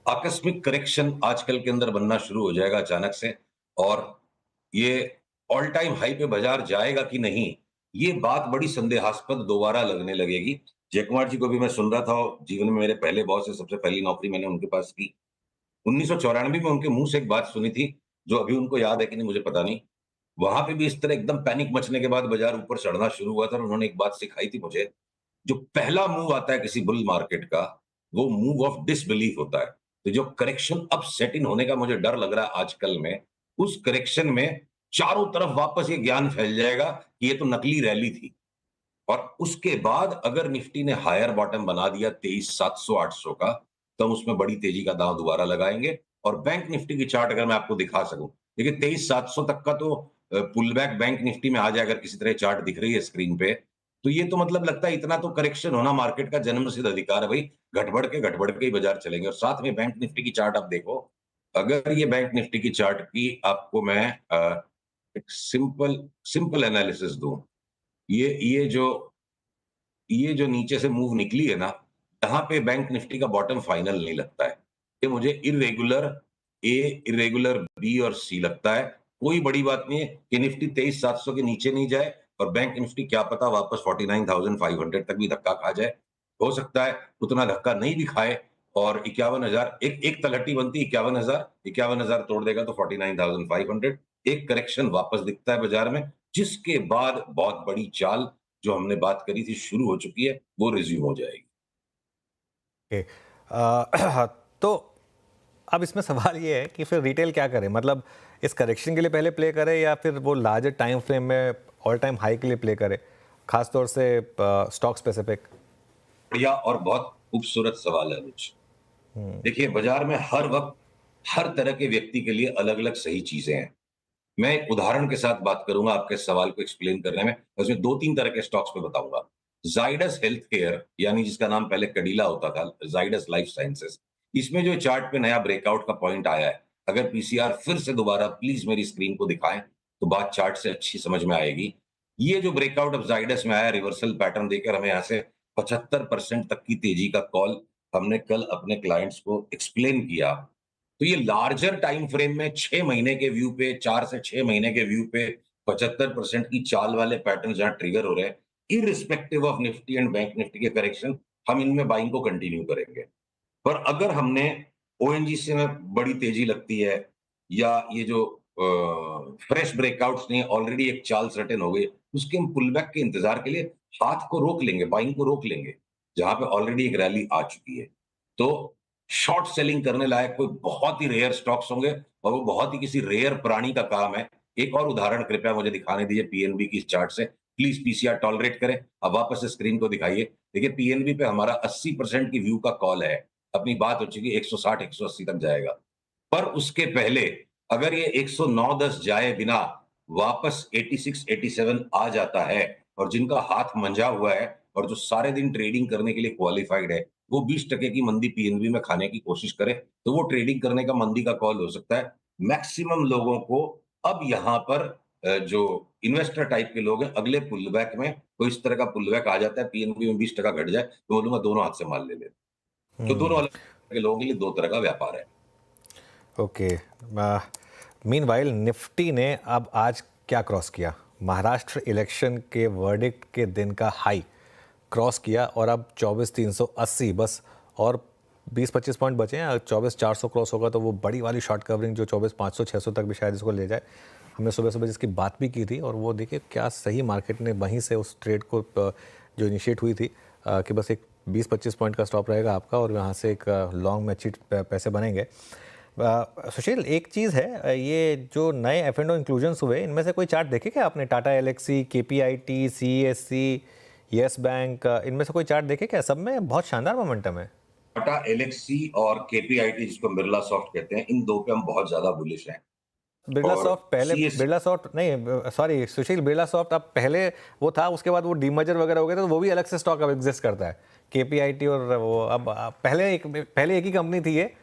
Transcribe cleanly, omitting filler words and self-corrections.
आकस्मिक करेक्शन आजकल के अंदर बनना शुरू हो जाएगा अचानक से और ये ऑल टाइम हाई पे बाजार जाएगा कि नहीं, ये बात बड़ी संदेहास्पद दोबारा लगने लगेगी। जयकुमार जी को भी मैं सुन रहा था और जीवन में मेरे पहले बॉस है, सबसे पहली नौकरी मैंने उनके पास की। 1994 में उनके मुँह से एक बात सुनी थी, जो अभी उनको याद है कि नहीं मुझे पता नहीं। वहाँ पे भी इस तरह एकदम पैनिक मचने के बाद बाजार ऊपर चढ़ना शुरू हुआ था और उन्होंने एक बात सिखाई थी मुझे, जो पहला मूव आता है किसी बुल मार्केट का, वो मूव ऑफ डिसबिलीफ होता है। तो जो करेक्शन अब सेट इन होने का मुझे डर लग रहा है आजकल में, उस करेक्शन में चारों तरफ वापस ये ज्ञान फैल जाएगा कि ये तो नकली रैली थी। और उसके बाद अगर निफ्टी ने हायर बॉटम बना दिया 23,700-800 का, तो हम उसमें बड़ी तेजी का दांव दोबारा लगाएँगे और बैंक निफ्टी की चार्ट अगर मैं आपको दिखा सकूँ, देखिए 23,700 तक का तो पुल बैक बैंक निफ्टी में आ जाए अगर किसी तरह चार्ट दिख रही है स्क्रीन पे, तो ये तो मतलब लगता है इतना तो करेक्शन होना मार्केट का जन्मसिद्ध अधिकार है भई, घट बढ़ के ही बाजार चलेंगे और साथ में बैंक निफ्टी की चार्ट आप देखो, अगर ये बैंक निफ्टी की चार्ट की आपको मैं एक सिंपल सिंपल एनालिसिस दूँ, ये ये जो नीचे से मूव निकली है ना, यहाँ पे बैंक निफ्टी का बॉटम फाइनल नहीं लगता है। ये मुझे इर्रेगुलर ए, इर्रेगुलर बी और सी लगता है। कोई बड़ी बात नहीं है कि निफ्टी 23,700 के नीचे नहीं जाए और बैंक निफ्टी क्या पता वापस 49,500 तक भी धक्का खा जाए। हो सकता है उतना धक्का नहीं भी खाए और 51,000 एक एक तलहटी बनती 51,000, 51,000 तोड़ देगा तो 49,500 एक करेक्शन वापस दिखता है बाजार में, जिसके बाद बहुत बड़ी चाल जो हमने बात करी थी शुरू हो चुकी है, वो रिज़्यूम हो जाएगी। ओके। तो अब इसमें सवाल ये है कि फिर रिटेल क्या करे? मतलब इस करेक्शन के लिए पहले प्ले करे या फिर वो लार्जर टाइम फ्रेम में ऑल टाइम हाई के लिए प्ले करे, खास तौर से स्टॉक स्पेसिफिक? बढ़िया और बहुत खूबसूरत सवाल है अनुज। हम्म। देखिए, बाज़ार में हर वक़्त, हर तरह के व्यक्ति के लिए अलग-अलग सही चीज़ें हैं। मैं एक उदाहरण के साथ बात करूँगा आपके सवाल को एक्सप्लेन करने में, उसमें 2-3 तरह के स्टॉक्स पे बताऊँगा। ज़ाइडस हेल्थकेयर यानी जिसका नाम पहले कैडिला होता था, ज़ाइडस लाइफ साइंसेज़, इसमें जो चार्ट पे नया ब्रेकआउट का पॉइंट आया है, अगर पीसीआर फिर से दोबारा प्लीज़ मेरी स्क्रीन को दिखाएँ, तो बात चार्ट से अच्छी समझ में आएगी। ये जो ब्रेकआउट अब ज़ाइडस में आया, रिवर्सल पैटर्न देकर हमें यहाँ से 75% तक की तेज़ी का कॉल हमने कल अपने क्लाइंट्स को एक्सप्लेन किया। तो ये लार्जर टाइम फ्रेम में 6 महीने के व्यू पे, 4 से 6 महीने के व्यू पे 75% की चाल वाले पैटर्न जहाँ ट्रिगर हो रहे हैं, irrespective of Nifty and bank Nifty के करेक्शन, हम इनमें बाइंग को कंटिन्यू करेंगे। पर अगर हमने ओएनजीसी में बड़ी तेजी लगती है या ये जो फ्रेश ब्रेकआउट्स ने ऑलरेडी एक चाल सर्टेन हो गई, उसके हम पुल बैक के इंतजार के लिए हाथ को रोक लेंगे, बाइंग को रोक लेंगे, जहां पे ऑलरेडी एक रैली आ चुकी है। तो शॉर्ट सेलिंग करने लायक कोई बहुत ही रेयर स्टॉक्स होंगे और वो बहुत ही किसी रेयर प्राणी का काम है। एक और उदाहरण कृपया मुझे दिखाने दीजिए पीएनबी की इस चार्ट से। प्लीज पीसीआर टॉलरेट करें। अब वापस से स्क्रीन को दिखाइए। देखिए पीएनबी पे हमारा 80% की व्यू का कॉल है। अपनी बात हो चुकी है 160 180 तक जाएगा। पर उसके पहले अगर ये 109-10 जाए बिना वापस 86 87 आ जाता है और जिनका हाथ मंझा हुआ है और जो सारे दिन ट्रेडिंग करने के लिए क्वालिफाइड है, वो 20% की मंदी पीएनबी में खाने की कोशिश करे, तो वो ट्रेडिंग करने का मंदी का कॉल हो सकता है। मैक्सिमम लोगों को अब यहाँ पर जो इन्वेस्टर टाइप के लोग हैं, अगले पुलबैक में कोई इस तरह का पुलबैक आ जाता है, पीएनबी में 20% घट जाए, तो बोलूँगा दोनों हाथ से मार ले लें। तो दोनों हम्म। अलग तरह के लोगों के लिए 2 तरह का व्यापार है। ओके। मीनवाइल निफ्टी ने अब आज क्या क्रॉस किया? महाराष्ट्र इलेक्शन के वर्डिक्ट के दिन का हाई क्रॉस किया और अब 24,380 बस और 20-25 पॉइंट बचे हैं। 24,400 क्रॉस होगा तो वो बड़ी वाली शॉर्ट कवरिंग जो 24,500-600 तक भी शायद इसको ले जाए। हमने सुबह सुबह जिसकी बात भी की थी और वो देखिए क्या सही मार्केट ने वहीं से उस ट्रेड को जो इनिशिएट हुई थी कि बस एक 20-25 पॉइंट का स्टॉप रहेगा आपका और यहाँ से एक लॉन्ग में अच्छी पैसे बनेंगे। सुशील, एक चीज़ है, ये जो नए एफ एंड ओ इंक्लूजन्स हुए इनमें से कोई चार्ट देखे क्या आपने? Tata Elxsi, KPIT, CSC, Yes Bank, इनमें से कोई चार्ट देखे क्या? सब में बहुत शानदार मोमेंटम है। टाटा एलेक्सी और केपीआईटी जिसको बिरला सॉफ्ट कहते हैं, इन 2 पे हम बहुत ज़्यादा बुलिश हैं बिरला और सॉफ्ट पहले, सीएस बिरला सॉफ्ट नहीं, सॉरी सुशील, बिरला सॉफ्ट अब पहले वो था, उसके बाद वो डीमर्जर वगैरह हो गया, तो वो भी अलग से स्टॉक अब एग्जिस्ट करता है। केपीआईटी और वो अब पहले एक ही कंपनी थी ये,